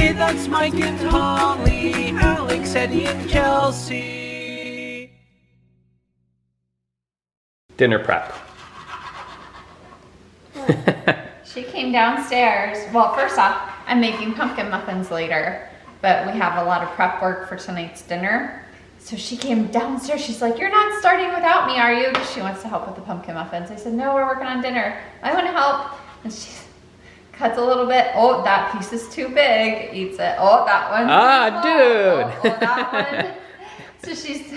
Hey, that's Mike and Holly, Alex, Eddie, and Chelsea. Dinner prep. She came downstairs. Well, first off, I'm making pumpkin muffins later, but we have a lot of prep work for tonight's dinner. So she came downstairs. She's like, "You're not starting without me, are you?" Because she wants to help with the pumpkin muffins. I said, "No, we're working on dinner. I want to help." And she cuts a little bit. "Oh, that piece is too big." Eats it. "Oh, that one's dude. Oh, that one." So she's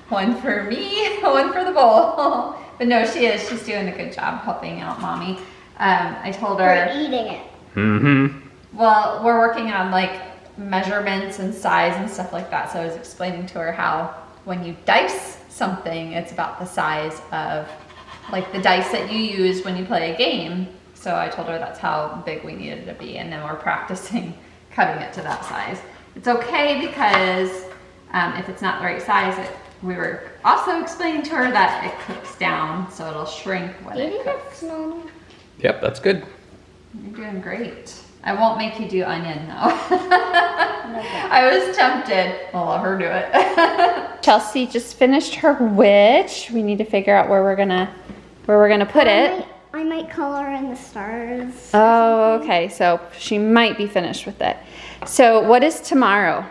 one for me, one for the bowl. But no, she's doing a good job helping out mommy. I told her. We're eating it. Mm-hmm. Well, we're working on like measurements and size and stuff like that. So I was explaining to her how when you dice something, it's about the size of like the dice that you use when you play a game. So I told her that's how big we needed it to be. And then we're practicing cutting it to that size. It's okay because if it's not the right size, we were also explaining to her that it cooks down, so it'll shrink when it cooks. Yep, that's good. You're doing great. I won't make you do onion though. I was tempted. I'll let her do it. Chelsea just finished her witch. We need to figure out where we're gonna put it. I might color in the stars. Oh, okay. So she might be finished with it. So what is tomorrow?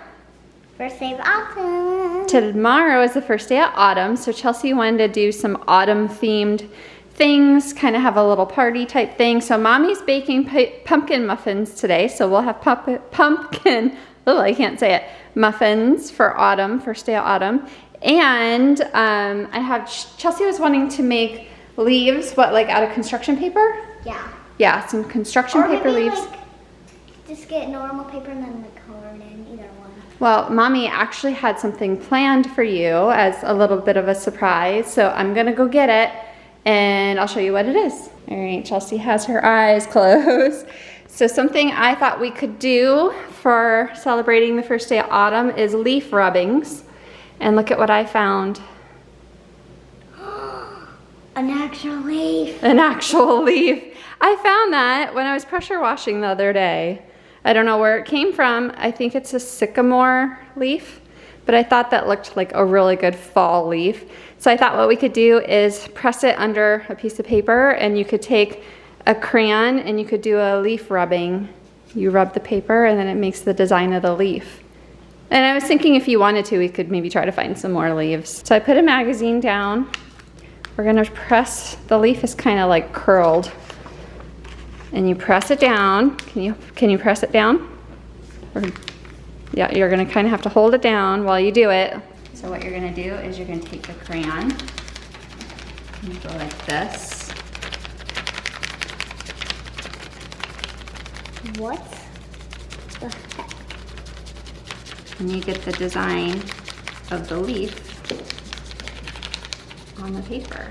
First day of autumn. Tomorrow is the first day of autumn. So Chelsea wanted to do some autumn themed things, kind of have a little party type thing. So mommy's baking pumpkin muffins today. So we'll have pumpkin, oh, I can't say it, muffins for autumn, first day of autumn. And I have, Chelsea was wanting to make leaves, what, like out of construction paper? Yeah. Yeah, some construction paper leaves. Like, just get normal paper and then like color it in, either one. Well, mommy actually had something planned for you as a little bit of a surprise. So I'm gonna go get it and I'll show you what it is. All right, Chelsea has her eyes closed. So something I thought we could do for celebrating the first day of autumn is leaf rubbings. And look at what I found. An actual leaf. An actual leaf. I found that when I was pressure washing the other day. I don't know where it came from. I think it's a sycamore leaf, but I thought that looked like a really good fall leaf. So I thought what we could do is press it under a piece of paper, and you could take a crayon and you could do a leaf rubbing. You rub the paper and then it makes the design of the leaf. And I was thinking if you wanted to, we could maybe try to find some more leaves. So I put a magazine down. We're gonna press, the leaf is kind of like curled. And you press it down. Can you press it down? Yeah, you're gonna kind of have to hold it down while you do it. So what you're gonna do is you're gonna take the crayon and you go like this. What the heck? And you get the design of the leaf on the paper.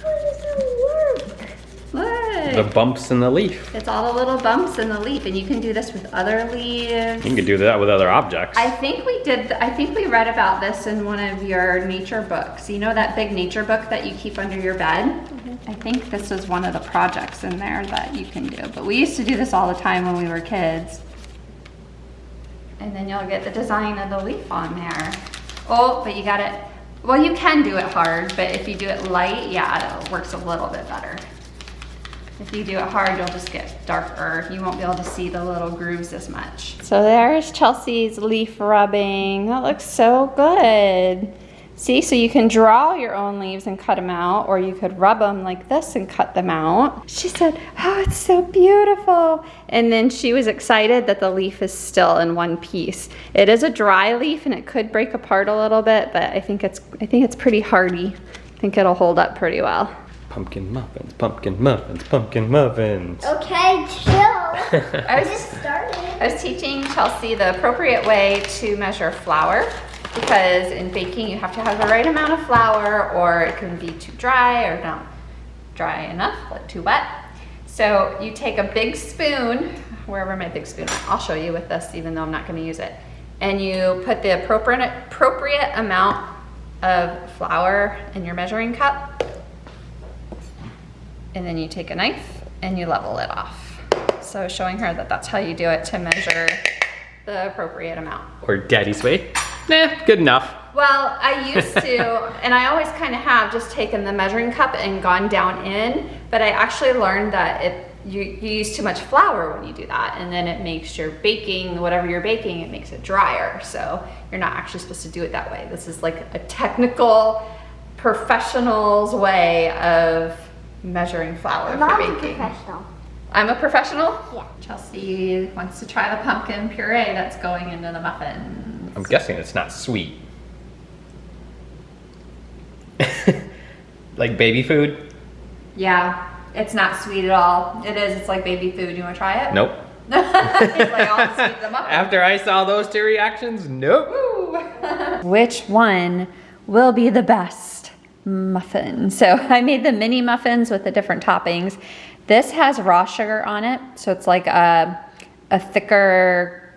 How does that work? Look! The bumps in the leaf. It's all the little bumps in the leaf, and you can do this with other leaves. You can do that with other objects. I think we read about this in one of your nature books. You know that big nature book that you keep under your bed? Mm-hmm. I think this was one of the projects in there that you can do. But we used to do this all the time when we were kids. And then you'll get the design of the leaf on there. Oh, but you got it. Well, you can do it hard, but if you do it light, yeah, it works a little bit better. If you do it hard, you'll just get darker. You won't be able to see the little grooves as much. So there's Chelsea's leaf rubbing. That looks so good. See, so you can draw your own leaves and cut them out, or you could rub them like this and cut them out. She said, "Oh, it's so beautiful." And then she was excited that the leaf is still in one piece. It is a dry leaf and it could break apart a little bit, but I think it's pretty hardy. I think it'll hold up pretty well. Pumpkin muffins, pumpkin muffins, pumpkin muffins. Okay, chill. I was just started. I was teaching Chelsea the appropriate way to measure flour, because in baking you have to have the right amount of flour, or it can be too dry or not dry enough, like too wet. So you take a big spoon, wherever my big spoon is, I'll show you with this even though I'm not going to use it, and you put the appropriate amount of flour in your measuring cup, and then you take a knife and you level it off. So I was showing her that that's how you do it to measure the appropriate amount. Or Daddy's way. Nah, good enough. Well, I used to, and I always kind of have just taken the measuring cup and gone down in, but I actually learned that you use too much flour when you do that, and then it makes your baking, whatever you're baking, it makes it drier. So you're not actually supposed to do it that way. This is like a technical, professional's way of measuring flour for Mom's a baking. professional. I'm a professional? Yeah. Chelsea wants to try the pumpkin puree that's going into the muffins. I'm guessing it's not sweet. Like baby food? Yeah, it's not sweet at all. It is, it's like baby food. You wanna try it? Nope. It's like all the sweet in the muffin. After I saw those two reactions, nope. Which one will be the best muffin? So I made the mini muffins with the different toppings. This has raw sugar on it, so it's like a thicker,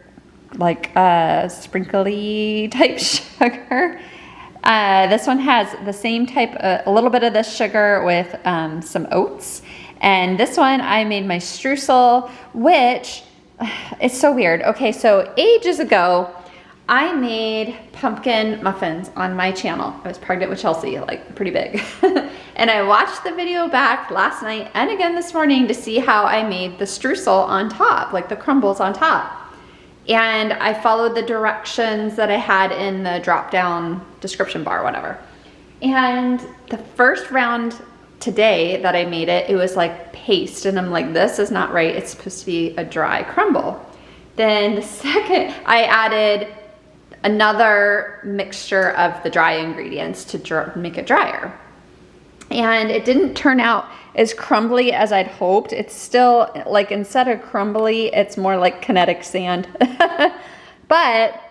like sprinkly type sugar. This one has the same type, a little bit of this sugar with some oats. And this one I made my streusel, which it's so weird. Okay, so ages ago, I made pumpkin muffins on my channel. I was pregnant with Chelsea, like pretty big. And I watched the video back last night and again this morning to see how I made the streusel on top, like the crumbles on top. And I followed the directions that I had in the drop down description bar, whatever. And the first round today that I made it, it was like paste. And I'm like, this is not right. It's supposed to be a dry crumble. Then the second, I added another mixture of the dry ingredients to make it drier. And it didn't turn out as crumbly as I'd hoped. It's still like, instead of crumbly, it's more like kinetic sand. But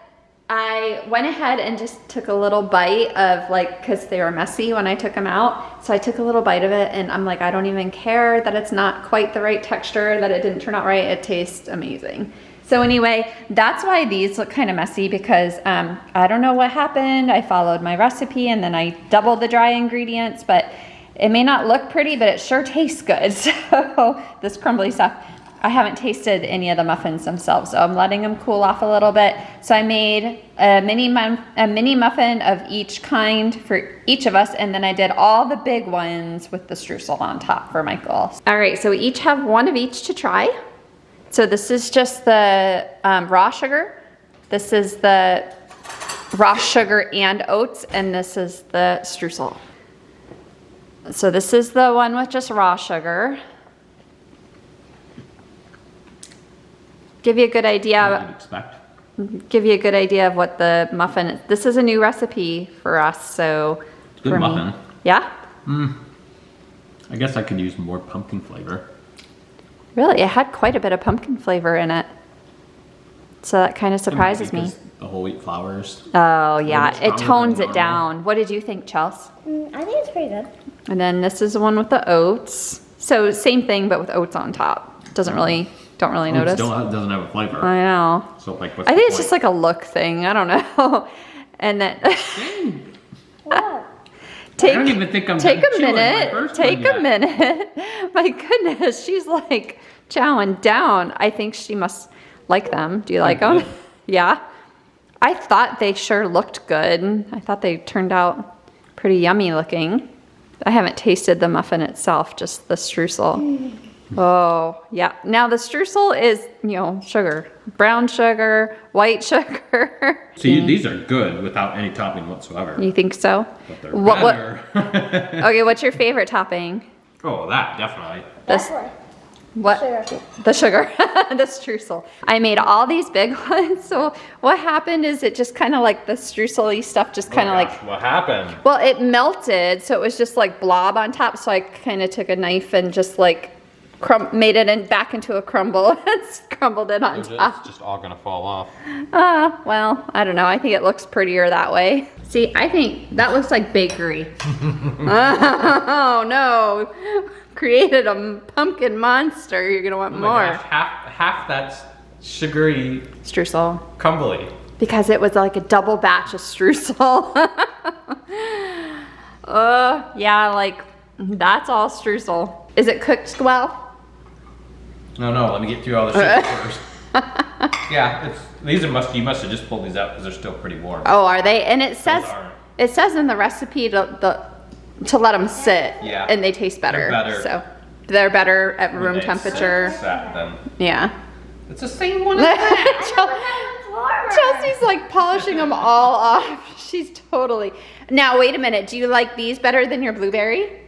I went ahead and just took a little bite of, like, cause they were messy when I took them out. So I took a little bite of it and I'm like, I don't even care that it's not quite the right texture, that it didn't turn out right. It tastes amazing. So anyway, that's why these look kind of messy, because I don't know what happened. I followed my recipe and then I doubled the dry ingredients, but it may not look pretty, but it sure tastes good. So this crumbly stuff, I haven't tasted any of the muffins themselves, so I'm letting them cool off a little bit. So I made a mini muffin of each kind for each of us, and then I did all the big ones with the streusel on top for Michael. All right, so we each have one of each to try. So this is just the raw sugar. This is the raw sugar and oats, and this is the streusel. So this is the one with just raw sugar. Give you a good idea. Give you a good idea of what the muffin is. This is a new recipe for us, so. Good for muffin. Me. Yeah? I guess I could use more pumpkin flavor. Really, it had quite a bit of pumpkin flavor in it. So that kind of surprises me. The whole wheat flours. Oh yeah, it tones it down. What did you think, Chelsea? I think it's pretty good. And then this is the one with the oats. So same thing, but with oats on top. Don't really notice. Still doesn't have a flavor. I know. So like, I think it's just like a look thing. I don't know. And then What? take I don't even think I'm take done a chewing my minute. first Take one a yet. minute. My goodness, she's like chowing down. I think she must like them. Do you like them? good. Yeah. I thought they sure looked good. I thought they turned out pretty yummy looking. I haven't tasted the muffin itself, just the streusel. Oh, yeah. Now the streusel is, sugar. Brown sugar, white sugar. See, these are good without any topping whatsoever. You think so? But they're What- better. Okay, what's your favorite topping? Oh, that, definitely. This- Definitely. What? Sugar. The sugar, the streusel. I made all these big ones. So what happened is it just kind of like the streusel-y stuff just kind of like, What happened? well, it melted. So it was just like blob on top. So I kind of took a knife and just like made it back into a crumble and crumbled it on top. It's just all gonna fall off. Well, I don't know. I think it looks prettier that way. See, I think that looks like bakery. Oh no. Created a pumpkin monster. You're gonna want Oh my more. gosh, half that's sugary Streusel. crumbly. Because it was like a double batch of streusel. Yeah, like that's all streusel. Is it cooked well? No, let me get through all the sugar first. Yeah, you must have just pulled these out because they're still pretty warm. Oh, are they? And it says aren't. in the recipe to let them sit. Yeah. And they taste better. They're better. So they're better at When room they temperature. sat them. Yeah. It's the same one as that. Chelsea's like polishing them all off. She's totally. Now wait a minute. Do you like these better than your blueberry?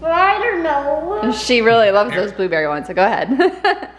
I don't know. She really loves those blueberry ones. So go ahead.